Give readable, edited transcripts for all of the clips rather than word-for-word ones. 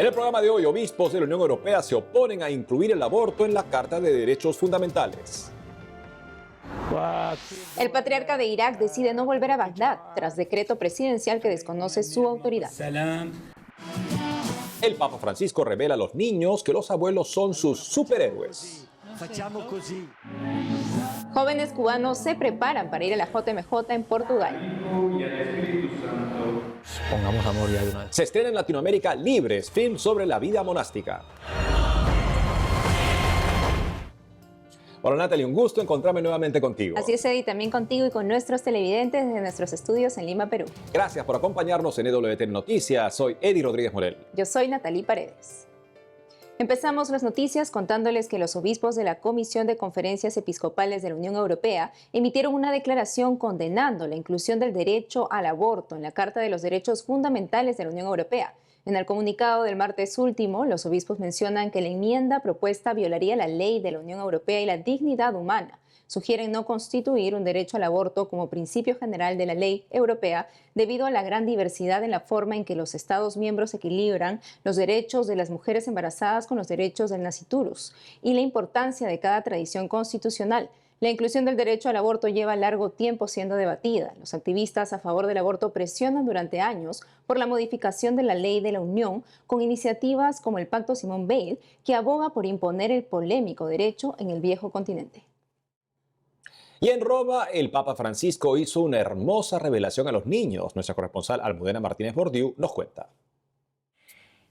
En el programa de hoy, obispos de la Unión Europea se oponen a incluir el aborto en la Carta de Derechos Fundamentales. El patriarca de Irak decide no volver a Bagdad tras decreto presidencial que desconoce su autoridad. El Papa Francisco revela a los niños que los abuelos son sus superhéroes. Jóvenes cubanos se preparan para ir a la JMJ en Portugal. Pongamos amor ya de una vez. Se estrena en Latinoamérica Libres, film sobre la vida monástica. Hola Natalie, un gusto encontrarme nuevamente contigo. Así es, Eddie, también contigo y con nuestros televidentes desde nuestros estudios en Lima, Perú. Gracias por acompañarnos en EWTN Noticias. Soy Eddie Rodríguez Morel. Yo soy Natalie Paredes. Empezamos las noticias contándoles que los obispos de la Comisión de Conferencias Episcopales de la Unión Europea emitieron una declaración condenando la inclusión del derecho al aborto en la Carta de los Derechos Fundamentales de la Unión Europea. En el comunicado del martes último, los obispos mencionan que la enmienda propuesta violaría la ley de la Unión Europea y la dignidad humana. Sugieren no constituir un derecho al aborto como principio general de la ley europea debido a la gran diversidad en la forma en que los Estados miembros equilibran los derechos de las mujeres embarazadas con los derechos del nasciturus y la importancia de cada tradición constitucional. La inclusión del derecho al aborto lleva largo tiempo siendo debatida. Los activistas a favor del aborto presionan durante años por la modificación de la ley de la Unión con iniciativas como el Pacto Simone-Veil, que aboga por imponer el polémico derecho en el viejo continente. Y en Roma, el Papa Francisco hizo una hermosa revelación a los niños. Nuestra corresponsal Almudena Martínez Bordiú nos cuenta.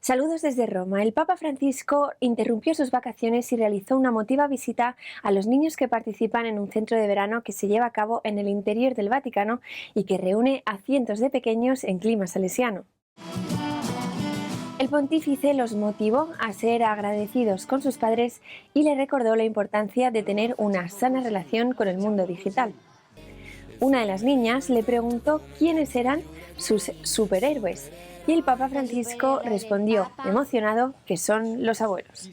Saludos desde Roma. El Papa Francisco interrumpió sus vacaciones y realizó una emotiva visita a los niños que participan en un centro de verano que se lleva a cabo en el interior del Vaticano y que reúne a cientos de pequeños en clima salesiano. El pontífice los motivó a ser agradecidos con sus padres y le recordó la importancia de tener una sana relación con el mundo digital. Una de las niñas le preguntó quiénes eran sus superhéroes y el Papa Francisco respondió, emocionado, que son los abuelos.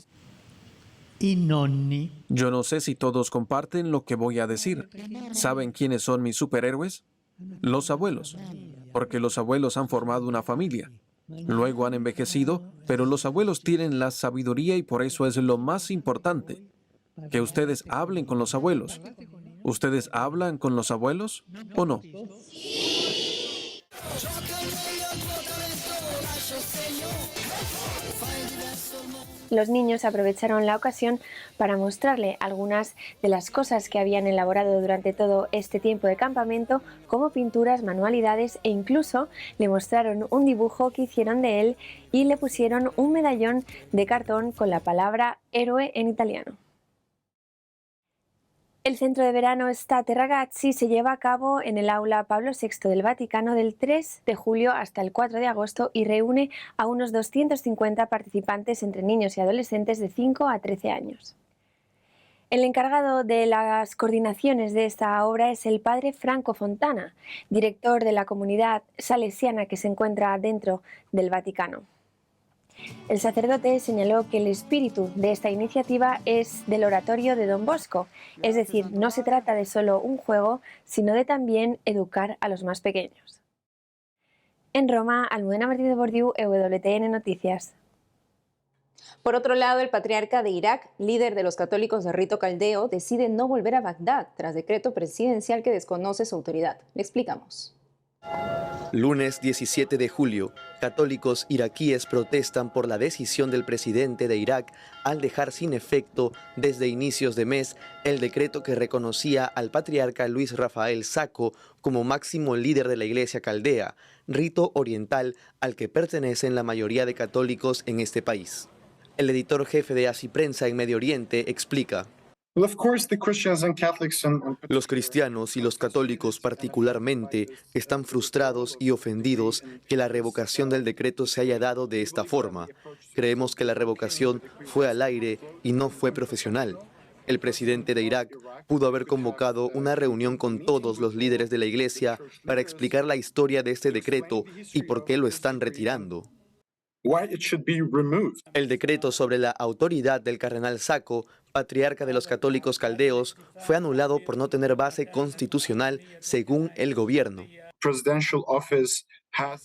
Yo no sé si todos comparten lo que voy a decir. ¿Saben quiénes son mis superhéroes? Los abuelos, porque los abuelos han formado una familia. Luego han envejecido, pero los abuelos tienen la sabiduría y por eso es lo más importante, que ustedes hablen con los abuelos. ¿Ustedes hablan con los abuelos o no? Los niños aprovecharon la ocasión para mostrarle algunas de las cosas que habían elaborado durante todo este tiempo de campamento, como pinturas, manualidades e incluso le mostraron un dibujo que hicieron de él y le pusieron un medallón de cartón con la palabra héroe en italiano. El centro de verano Estate Ragazzi se lleva a cabo en el aula Pablo VI del Vaticano del 3 de julio hasta el 4 de agosto y reúne a unos 250 participantes entre niños y adolescentes de 5 a 13 años. El encargado de las coordinaciones de esta obra es el padre Franco Fontana, director de la comunidad salesiana que se encuentra dentro del Vaticano. El sacerdote señaló que el espíritu de esta iniciativa es del oratorio de Don Bosco, es decir, no se trata de solo un juego, sino de también educar a los más pequeños. En Roma, Almudena Martínez Bordiú, EWTN Noticias. Por otro lado, el patriarca de Irak, líder de los católicos de rito caldeo, decide no volver a Bagdad tras decreto presidencial que desconoce su autoridad. Le explicamos. Lunes 17 de julio, católicos iraquíes protestan por la decisión del presidente de Irak al dejar sin efecto desde inicios de mes el decreto que reconocía al patriarca Luis Rafael Sacco como máximo líder de la Iglesia caldea, rito oriental al que pertenecen la mayoría de católicos en este país. El editor jefe de Así Prensa en Medio Oriente explica. Los cristianos y los católicos particularmente están frustrados y ofendidos que la revocación del decreto se haya dado de esta forma. Creemos que la revocación fue al aire y no fue profesional. El presidente de Irak pudo haber convocado una reunión con todos los líderes de la Iglesia para explicar la historia de este decreto y por qué lo están retirando. El decreto sobre la autoridad del cardenal Sacco, patriarca de los católicos caldeos, fue anulado por no tener base constitucional según el gobierno.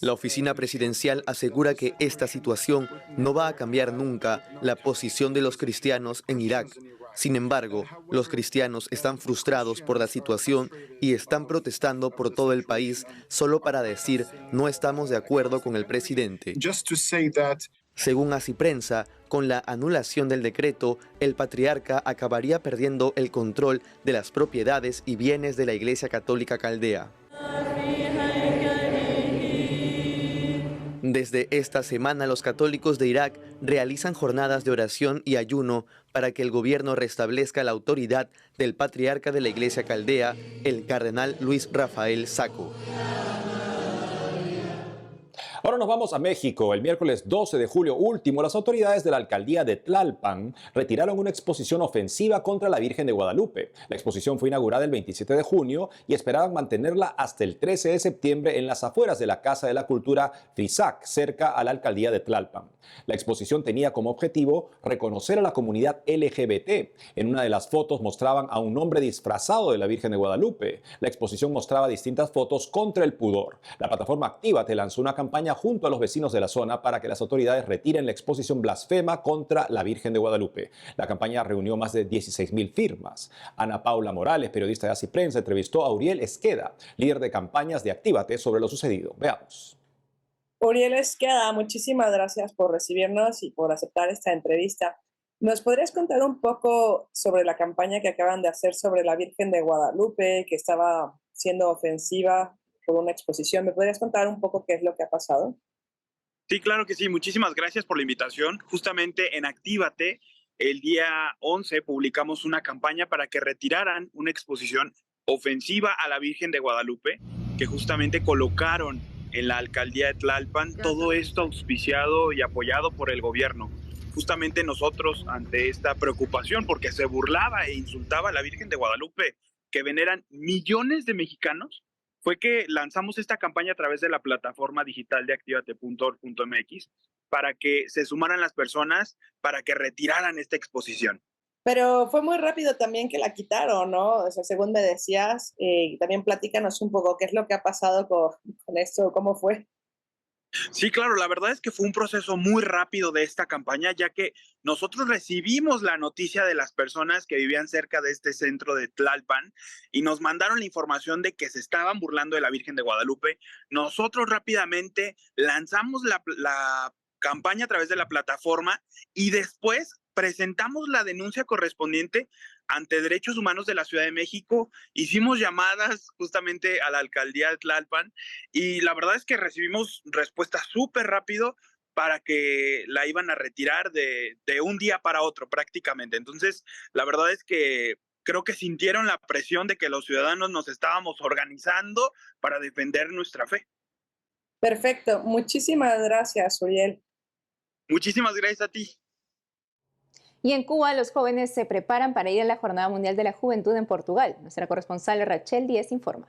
La oficina presidencial asegura que esta situación no va a cambiar nunca la posición de los cristianos en Irak. Sin embargo, los cristianos están frustrados por la situación y están protestando por todo el país solo para decir no estamos de acuerdo con el presidente. Según Así Prensa, con la anulación del decreto, el patriarca acabaría perdiendo el control de las propiedades y bienes de la Iglesia Católica Caldea. Desde esta semana, los católicos de Irak realizan jornadas de oración y ayuno para que el gobierno restablezca la autoridad del patriarca de la Iglesia Caldea, el cardenal Luis Rafael Sacco. Ahora nos vamos a México. El miércoles 12 de julio último, las autoridades de la alcaldía de Tlalpan retiraron una exposición ofensiva contra la Virgen de Guadalupe. La exposición fue inaugurada el 27 de junio y esperaban mantenerla hasta el 13 de septiembre en las afueras de la Casa de la Cultura Frisac, cerca a la alcaldía de Tlalpan. La exposición tenía como objetivo reconocer a la comunidad LGBT. En una de las fotos mostraban a un hombre disfrazado de la Virgen de Guadalupe. La exposición mostraba distintas fotos contra el pudor. La plataforma Actívate lanzó una campaña junto a los vecinos de la zona para que las autoridades retiren la exposición blasfema contra la Virgen de Guadalupe. La campaña reunió más de 16,000 firmas. Ana Paula Morales, periodista de Así Prensa, entrevistó a Uriel Esqueda, líder de campañas de Actívate, sobre lo sucedido. Veamos. Uriel Esqueda, muchísimas gracias por recibirnos y por aceptar esta entrevista. ¿Nos podrías contar un poco sobre la campaña que acaban de hacer sobre la Virgen de Guadalupe, que estaba siendo ofensiva por una exposición? ¿Me podrías contar un poco qué es lo que ha pasado? Sí, claro que sí. Muchísimas gracias por la invitación. Justamente en Actívate, el día 11, publicamos una campaña para que retiraran una exposición ofensiva a la Virgen de Guadalupe, que justamente colocaron en la alcaldía de Tlalpan, todo esto auspiciado y apoyado por el gobierno. Justamente nosotros, ante esta preocupación, porque se burlaba e insultaba a la Virgen de Guadalupe, que veneran millones de mexicanos, fue que lanzamos esta campaña a través de la plataforma digital de activate.org.mx para que se sumaran las personas para que retiraran esta exposición. Pero fue muy rápido también que la quitaron, ¿no? O sea, según me decías, también platícanos un poco qué es lo que ha pasado con esto, cómo fue. Sí, claro, la verdad es que fue un proceso muy rápido de esta campaña, ya que nosotros recibimos la noticia de las personas que vivían cerca de este centro de Tlalpan y nos mandaron la información de que se estaban burlando de la Virgen de Guadalupe. Nosotros rápidamente lanzamos la campaña a través de la plataforma y después presentamos la denuncia correspondiente ante Derechos Humanos de la Ciudad de México. Hicimos llamadas justamente a la alcaldía de Tlalpan y la verdad es que recibimos respuesta súper rápido para que la iban a retirar de un día para otro prácticamente. Entonces, la verdad es que creo que sintieron la presión de que los ciudadanos nos estábamos organizando para defender nuestra fe. Perfecto. Muchísimas gracias, Uriel. Muchísimas gracias a ti. Y en Cuba, los jóvenes se preparan para ir a la Jornada Mundial de la Juventud en Portugal. Nuestra corresponsal Rachel Díez informa.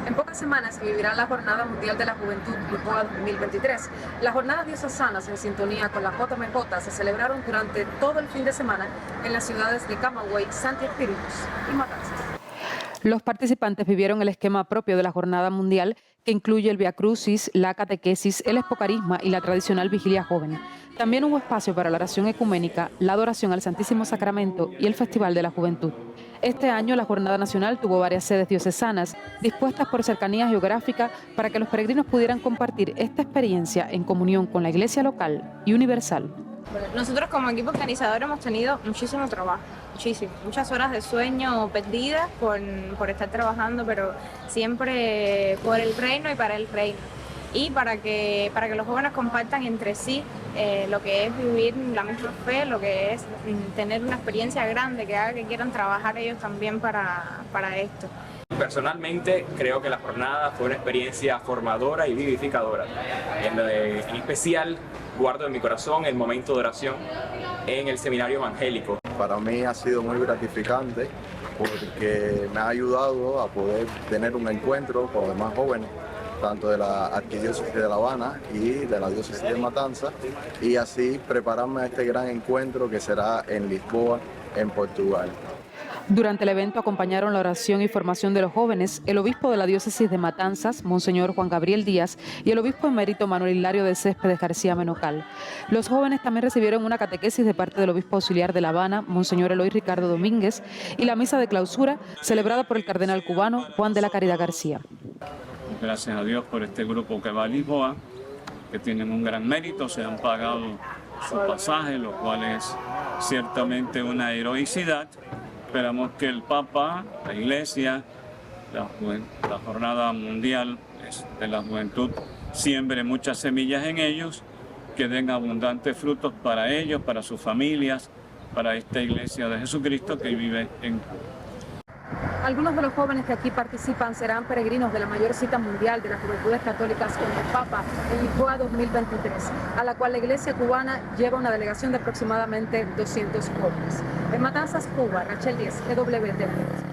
En pocas semanas se vivirá la Jornada Mundial de la Juventud Lisboa 2023. Las jornadas diocesanas en sintonía con la JMJ se celebraron durante todo el fin de semana en las ciudades de Camagüey, Santi Espíritus y Matanzas. Los participantes vivieron el esquema propio de la Jornada Mundial, que incluye el Via Crucis, la catequesis, el espocarisma y la tradicional vigilia joven. También hubo espacio para la oración ecuménica, la adoración al Santísimo Sacramento y el Festival de la Juventud. Este año la Jornada Nacional tuvo varias sedes diocesanas, dispuestas por cercanía geográfica para que los peregrinos pudieran compartir esta experiencia en comunión con la Iglesia local y universal. Nosotros como equipo organizador hemos tenido muchísimo trabajo, muchas horas de sueño perdidas por estar trabajando, pero siempre por el reino y para el reino. Y para que los jóvenes compartan entre sí lo que es vivir la misma fe, lo que es tener una experiencia grande que haga que quieran trabajar ellos también para esto. Personalmente creo que la jornada fue una experiencia formadora y vivificadora. En especial guardo en mi corazón el momento de oración en el seminario evangélico. Para mí ha sido muy gratificante porque me ha ayudado a poder tener un encuentro con los demás jóvenes, tanto de la Arquidiócesis de La Habana y de la Diócesis de Matanzas, y así prepararme a este gran encuentro que será en Lisboa en Portugal. Durante el evento acompañaron la oración y formación de los jóvenes el obispo de la diócesis de Matanzas, Monseñor Juan Gabriel Díaz, y el obispo emérito Manuel Hilario de Céspedes García Menocal. Los jóvenes también recibieron una catequesis de parte del obispo auxiliar de La Habana, Monseñor Eloy Ricardo Domínguez, y la misa de clausura celebrada por el cardenal cubano Juan de la Caridad García. Gracias a Dios por este grupo que va a Lisboa, que tienen un gran mérito, se han pagado su pasaje, lo cual es ciertamente una heroicidad. Esperamos que el Papa, la Iglesia, la Jornada Mundial de la Juventud siembre muchas semillas en ellos, que den abundantes frutos para ellos, para sus familias, para esta Iglesia de Jesucristo que vive en Cuba. Algunos de los jóvenes que aquí participan serán peregrinos de la mayor cita mundial de las juventudes católicas con el Papa en Lisboa 2023, a la cual la Iglesia cubana lleva una delegación de aproximadamente 200 jóvenes. En Matanzas, Cuba, Rachel Díez, EWTN.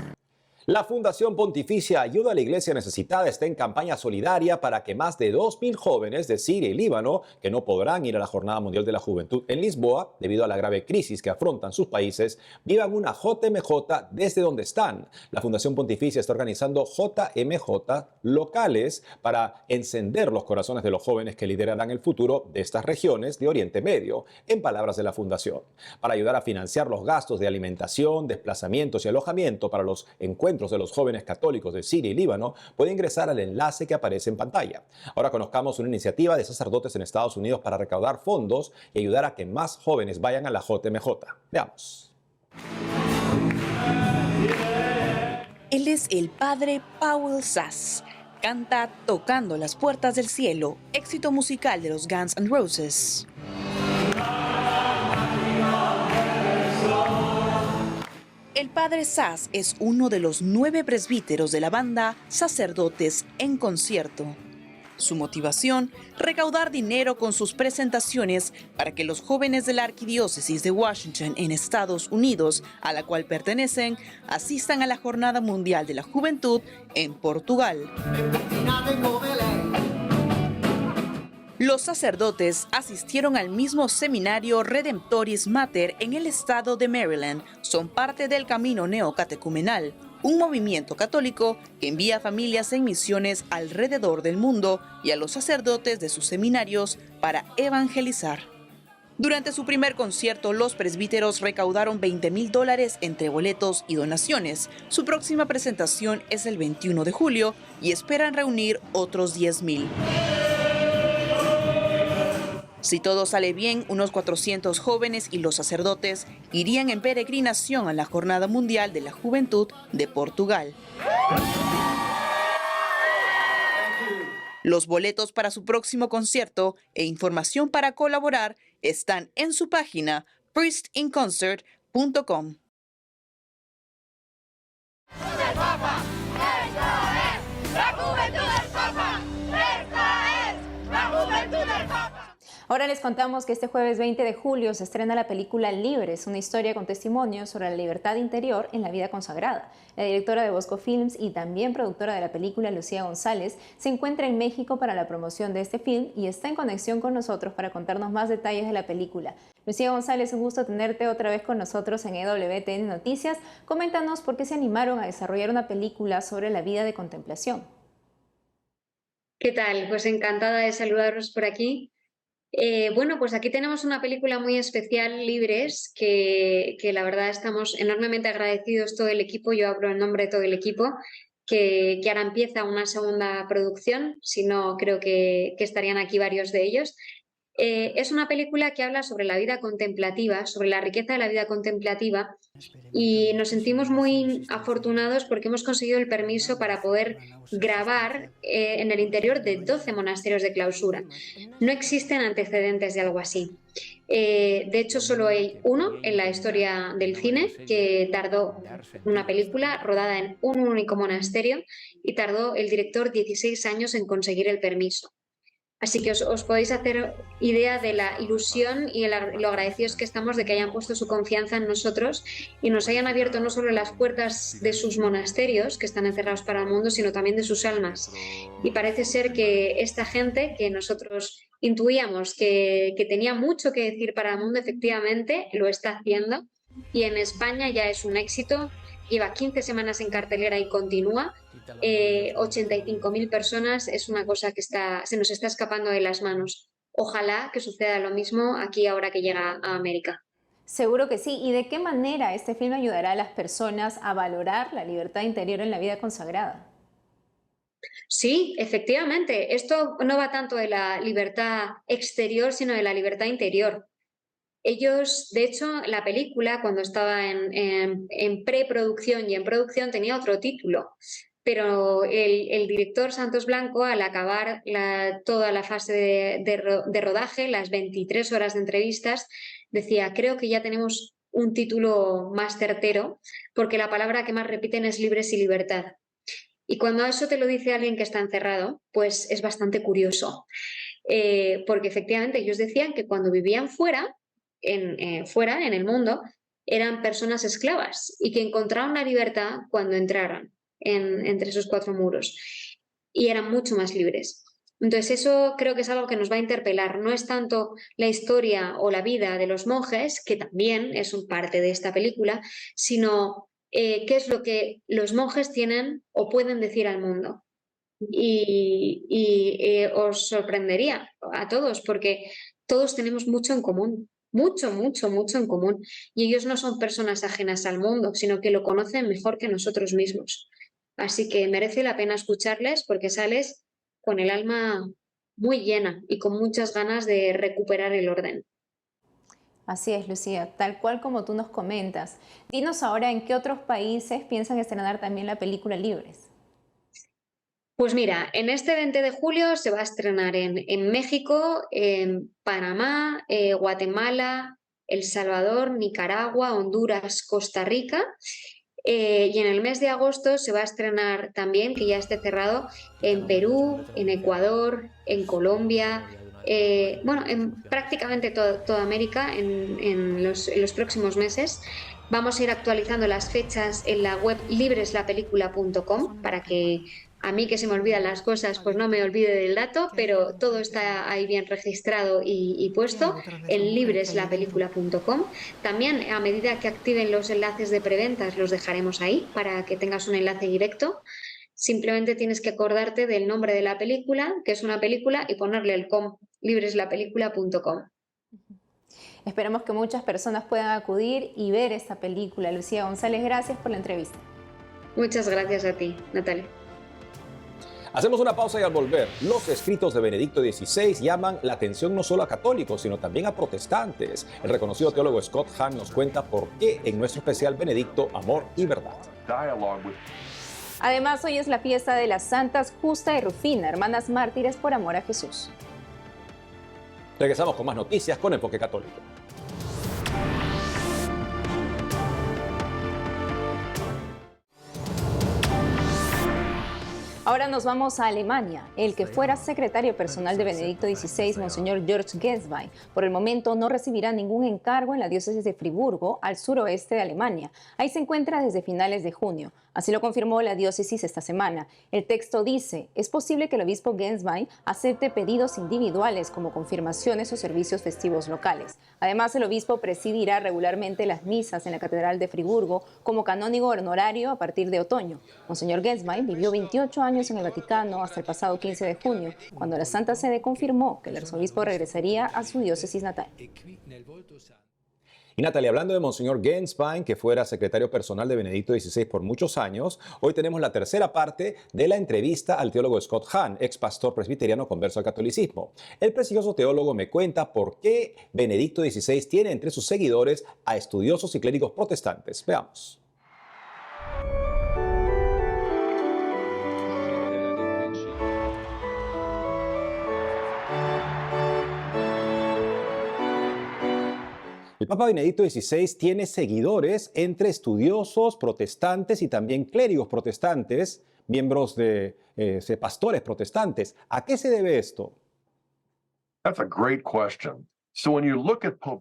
La Fundación Pontificia Ayuda a la Iglesia Necesitada está en campaña solidaria para que más de 2.000 jóvenes de Siria y Líbano, que no podrán ir a la Jornada Mundial de la Juventud en Lisboa debido a la grave crisis que afrontan sus países, vivan una JMJ desde donde están. La Fundación Pontificia está organizando JMJ locales para encender los corazones de los jóvenes que liderarán el futuro de estas regiones de Oriente Medio, en palabras de la Fundación. Para ayudar a financiar los gastos de alimentación, desplazamientos y alojamiento para los encuentros de los jóvenes católicos de Siria y Líbano, puede ingresar al enlace que aparece en pantalla. Ahora conozcamos una iniciativa de sacerdotes en Estados Unidos para recaudar fondos y ayudar a que más jóvenes vayan a la JMJ. Veamos. Él es el padre Powell Sass. Canta Tocando las Puertas del Cielo, éxito musical de los Guns N' Roses. El padre Sass es uno de los 9 presbíteros de la banda Sacerdotes en Concierto. Su motivación, recaudar dinero con sus presentaciones para que los jóvenes de la Arquidiócesis de Washington en Estados Unidos, a la cual pertenecen, asistan a la Jornada Mundial de la Juventud en Portugal. Los sacerdotes asistieron al mismo seminario Redemptoris Mater en el estado de Maryland. Son parte del Camino Neocatecumenal, un movimiento católico que envía a familias en misiones alrededor del mundo y a los sacerdotes de sus seminarios para evangelizar. Durante su primer concierto, los presbíteros recaudaron $20,000 entre boletos y donaciones. Su próxima presentación es el 21 de julio y esperan reunir otros 10,000. Si todo sale bien, unos 400 jóvenes y los sacerdotes irían en peregrinación a la Jornada Mundial de la Juventud de Portugal. Los boletos para su próximo concierto e información para colaborar están en su página priestinconcert.com. Ahora les contamos que este jueves 20 de julio se estrena la película Libres, una historia con testimonios sobre la libertad interior en la vida consagrada. La directora de Bosco Films y también productora de la película, Lucía González, se encuentra en México para la promoción de este film y está en conexión con nosotros para contarnos más detalles de la película. Lucía González, un gusto tenerte otra vez con nosotros en EWTN Noticias. Coméntanos por qué se animaron a desarrollar una película sobre la vida de contemplación. ¿Qué tal? Pues encantada de saludaros por aquí. Bueno, pues aquí tenemos una película muy especial, Libres, que la verdad estamos enormemente agradecidos todo el equipo. Yo hablo en nombre de todo el equipo, que ahora empieza una segunda producción, si no creo que estarían aquí varios de ellos. Es una película que habla sobre la vida contemplativa, sobre la riqueza de la vida contemplativa, y nos sentimos muy afortunados porque hemos conseguido el permiso para poder grabar en el interior de 12 monasterios de clausura. No existen antecedentes de algo así. De hecho, solo hay uno en la historia del cine que tardó una película rodada en un único monasterio y tardó el director 16 años en conseguir el permiso. Así que os podéis hacer idea de la ilusión y lo agradecidos que estamos de que hayan puesto su confianza en nosotros y nos hayan abierto no solo las puertas de sus monasterios, que están encerrados para el mundo, sino también de sus almas. Y parece ser que esta gente que nosotros intuíamos que tenía mucho que decir para el mundo, efectivamente lo está haciendo. y en España ya es un éxito. Lleva 15 semanas en cartelera y continúa. 85.000 personas es una cosa que se nos está escapando de las manos. Ojalá que suceda lo mismo aquí ahora que llega a América. Seguro que sí. ¿Y de qué manera este film ayudará a las personas a valorar la libertad interior en la vida consagrada? Sí, efectivamente. Esto no va tanto de la libertad exterior, sino de la libertad interior. Ellos, de hecho, la película, cuando estaba en preproducción y en producción, tenía otro título, pero el director Santos Blanco, al acabar toda la fase de rodaje, las 23 horas de entrevistas, decía, creo que ya tenemos un título más certero, porque la palabra que más repiten es libres y libertad. Y cuando eso te lo dice alguien que está encerrado, pues es bastante curioso, porque efectivamente ellos decían que cuando vivían fuera en el mundo, eran personas esclavas y que encontraron la libertad cuando entraron entre esos cuatro muros y eran mucho más libres. Entonces eso creo que es algo que nos va a interpelar. No es tanto la historia o la vida de los monjes, que también es un parte de esta película, sino qué es lo que los monjes tienen o pueden decir al mundo. Y os sorprendería a todos porque todos tenemos mucho en común. Mucho, mucho, mucho en común. Y ellos no son personas ajenas al mundo, sino que lo conocen mejor que nosotros mismos. Así que merece la pena escucharles porque sales con el alma muy llena y con muchas ganas de recuperar el orden. Así es, Lucía, tal cual como tú nos comentas. Dinos ahora en qué otros países piensan estrenar también la película Libres. Pues mira, en este 20 de julio se va a estrenar en México, en Panamá, Guatemala, El Salvador, Nicaragua, Honduras, Costa Rica. Y en el mes de agosto se va a estrenar también, que ya esté cerrado, en Perú, en Ecuador, en Colombia, en prácticamente toda América en los próximos meses. Vamos a ir actualizando las fechas en la web libreslapelícula.com para que a mí que se me olvidan las cosas, pues no me olvide del dato, pero todo está ahí bien registrado y puesto en libreslapelícula.com. También a medida que activen los enlaces de preventas los dejaremos ahí para que tengas un enlace directo. Simplemente tienes que acordarte del nombre de la película, que es una película, y ponerle el com, libreslapelícula.com. Esperamos que muchas personas puedan acudir y ver esta película. Lucía González, gracias por la entrevista. Muchas gracias a ti, Natalia. Hacemos una pausa y al volver, los escritos de Benedicto XVI llaman la atención no solo a católicos, sino también a protestantes. El reconocido teólogo Scott Hahn nos cuenta por qué en nuestro especial Benedicto, Amor y Verdad. Además, hoy es la fiesta de las santas Justa y Rufina, hermanas mártires por amor a Jesús. Regresamos con más noticias con Enfoque Católico. Ahora nos vamos a Alemania. El que fuera secretario personal de Benedicto XVI, Monseñor George Genswein, por el momento no recibirá ningún encargo en la diócesis de Friburgo, al suroeste de Alemania. Ahí se encuentra desde finales de junio. Así lo confirmó la diócesis esta semana. El texto dice, es posible que el obispo Genswein acepte pedidos individuales como confirmaciones o servicios festivos locales. Además, el obispo presidirá regularmente las misas en la Catedral de Friburgo como canónigo honorario a partir de otoño. Monseñor Genswein vivió 28 años en el Vaticano hasta el pasado 15 de junio, cuando la Santa Sede confirmó que el arzobispo regresaría a su diócesis natal. Y Natalia, hablando de Monseñor Genswein, que fuera secretario personal de Benedicto XVI por muchos años, hoy tenemos la tercera parte de la entrevista al teólogo Scott Hahn, ex pastor presbiteriano converso al catolicismo. El prestigioso teólogo me cuenta por qué Benedicto XVI tiene entre sus seguidores a estudiosos y clérigos protestantes. Veamos. El Papa Benedicto XVI tiene seguidores entre estudiosos protestantes y también clérigos protestantes, miembros de pastores protestantes. ¿A qué se debe esto?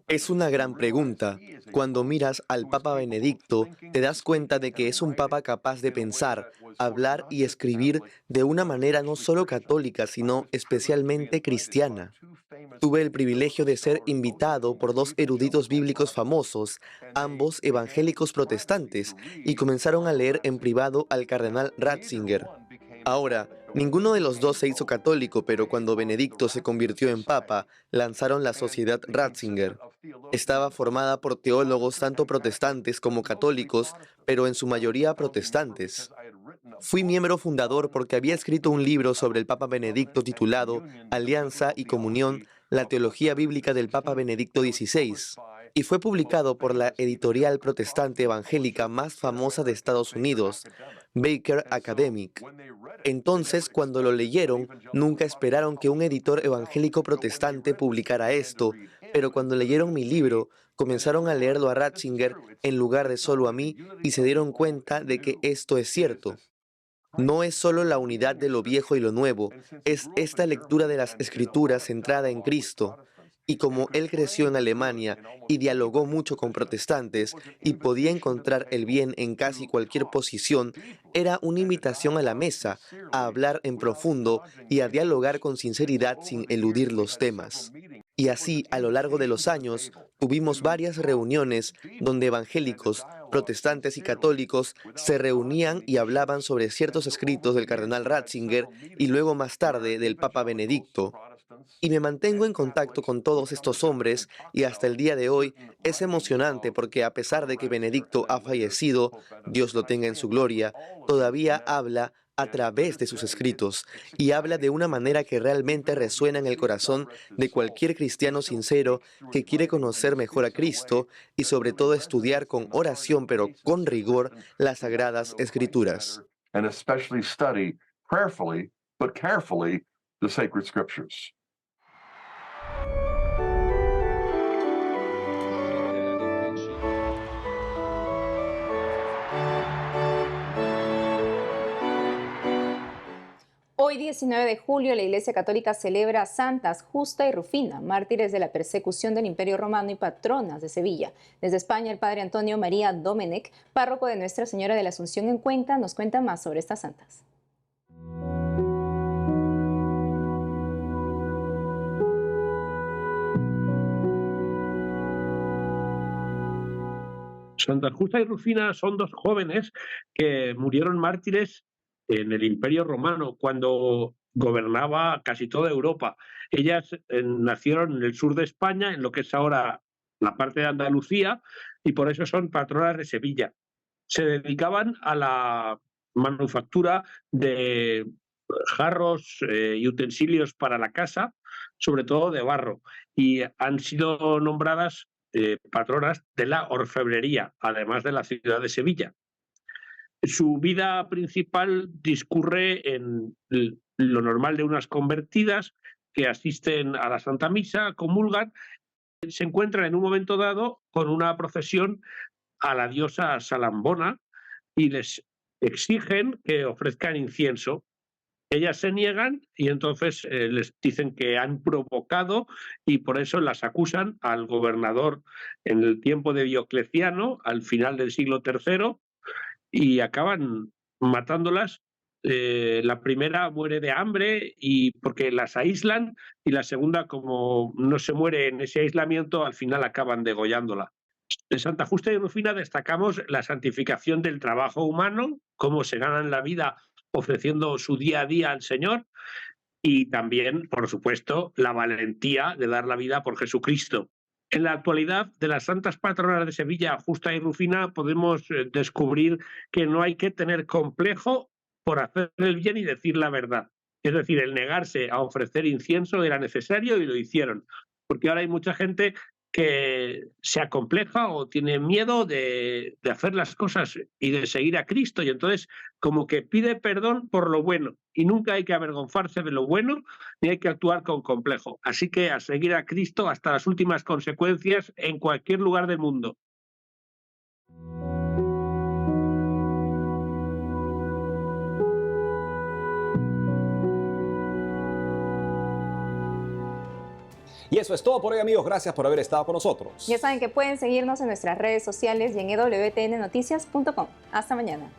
Es una gran pregunta. Cuando miras al Papa Benedicto, te das cuenta de que es un papa capaz de pensar, hablar y escribir de una manera no solo católica, sino especialmente cristiana. Tuve el privilegio de ser invitado por dos eruditos bíblicos famosos, ambos evangélicos protestantes, y comenzaron a leer en privado al cardenal Ratzinger. Ahora, ninguno de los dos se hizo católico, pero cuando Benedicto se convirtió en papa, lanzaron la Sociedad Ratzinger. Estaba formada por teólogos tanto protestantes como católicos, pero en su mayoría protestantes. Fui miembro fundador porque había escrito un libro sobre el Papa Benedicto titulado Alianza y Comunión, la teología bíblica del Papa Benedicto XVI, y fue publicado por la editorial protestante evangélica más famosa de Estados Unidos, Baker Academic. Entonces, cuando lo leyeron, nunca esperaron que un editor evangélico protestante publicara esto, pero cuando leyeron mi libro, comenzaron a leerlo a Ratzinger en lugar de solo a mí y se dieron cuenta de que esto es cierto. No es solo la unidad de lo viejo y lo nuevo, es esta lectura de las Escrituras centrada en Cristo. Y como él creció en Alemania y dialogó mucho con protestantes y podía encontrar el bien en casi cualquier posición, era una invitación a la mesa, a hablar en profundo y a dialogar con sinceridad sin eludir los temas. Y así, a lo largo de los años, tuvimos varias reuniones donde evangélicos, protestantes y católicos se reunían y hablaban sobre ciertos escritos del cardenal Ratzinger y luego más tarde del Papa Benedicto. Y me mantengo en contacto con todos estos hombres y hasta el día de hoy es emocionante porque a pesar de que Benedicto ha fallecido, Dios lo tenga en su gloria, todavía habla a través de sus escritos y habla de una manera que realmente resuena en el corazón de cualquier cristiano sincero que quiere conocer mejor a Cristo y sobre todo estudiar con oración pero con rigor las Sagradas Escrituras. And especially study prayerfully but carefully the sacred scriptures. Hoy, 19 de julio, la Iglesia Católica celebra a Santas Justa y Rufina, mártires de la persecución del Imperio Romano y patronas de Sevilla. Desde España, el padre Antonio María Domenech, párroco de Nuestra Señora de la Asunción en Cuenca, nos cuenta más sobre estas santas. Santa Justa y Rufina son dos jóvenes que murieron mártires en el Imperio Romano, cuando gobernaba casi toda Europa. Ellas nacieron en el sur de España, en lo que es ahora la parte de Andalucía, y por eso son patronas de Sevilla. Se dedicaban a la manufactura de jarros y utensilios para la casa, sobre todo de barro, y han sido nombradas patronas de la orfebrería, además de la ciudad de Sevilla. Su vida principal discurre en lo normal de unas convertidas que asisten a la Santa Misa, comulgan, se encuentran en un momento dado con una procesión a la diosa Salambona y les exigen que ofrezcan incienso. Ellas se niegan y entonces les dicen que han provocado y por eso las acusan al gobernador en el tiempo de Diocleciano, al final del siglo III, y acaban matándolas. La primera muere de hambre y porque las aíslan, y la segunda, como no se muere en ese aislamiento, al final acaban degollándola. En Santa Justa y Rufina destacamos la santificación del trabajo humano, cómo se ganan la vida ofreciendo su día a día al Señor, y también, por supuesto, la valentía de dar la vida por Jesucristo. En la actualidad, de las santas patronas de Sevilla, Justa y Rufina, podemos descubrir que no hay que tener complejo por hacer el bien y decir la verdad. Es decir, el negarse a ofrecer incienso era necesario y lo hicieron. Porque ahora hay mucha gente que se acompleja o tiene miedo de hacer las cosas y de seguir a Cristo, y entonces como que pide perdón por lo bueno, y nunca hay que avergonzarse de lo bueno ni hay que actuar con complejo. Así que a seguir a Cristo hasta las últimas consecuencias en cualquier lugar del mundo. Y eso es todo por hoy, amigos. Gracias por haber estado con nosotros. Ya saben que pueden seguirnos en nuestras redes sociales y en ewtnnoticias.com. Hasta mañana.